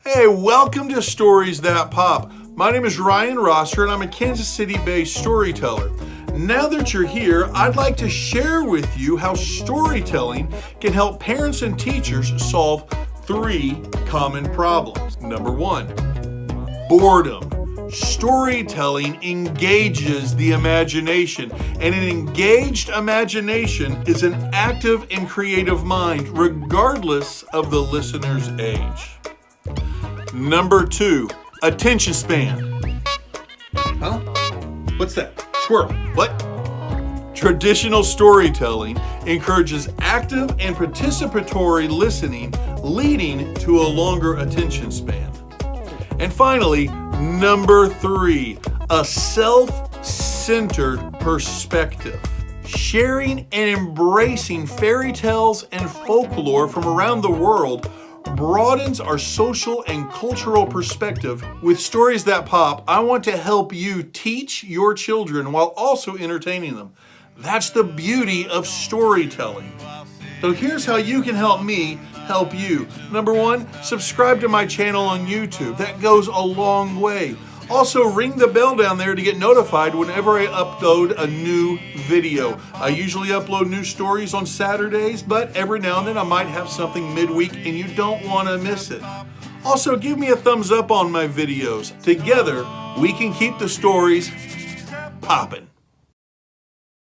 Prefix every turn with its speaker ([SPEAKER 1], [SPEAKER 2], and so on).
[SPEAKER 1] Hey, welcome to Stories That Pop. My name is Ryan Rosser and I'm a Kansas City-based storyteller. Now that you're here, I'd like to share with you how storytelling can help parents and teachers solve 3 common problems. Number 1, boredom. Storytelling engages the imagination, and an engaged imagination is an active and creative mind, regardless of the listener's age. Number 2, attention span. Huh? What's that? Squirrel. What? Traditional storytelling encourages active and participatory listening, leading to a longer attention span. And finally, number 3, a self-centered perspective. Sharing and embracing fairy tales and folklore from around the world broadens our social and cultural perspective. With Stories That Pop, I want to help you teach your children while also entertaining them. That's the beauty of storytelling. So here's how you can help me help you. Number 1, subscribe to my channel on YouTube. That goes a long way. Also, ring the bell down there to get notified whenever I upload a new video. I usually upload new stories on Saturdays, but every now and then I might have something midweek and you don't want to miss it. Also, give me a thumbs up on my videos. Together, we can keep the stories popping.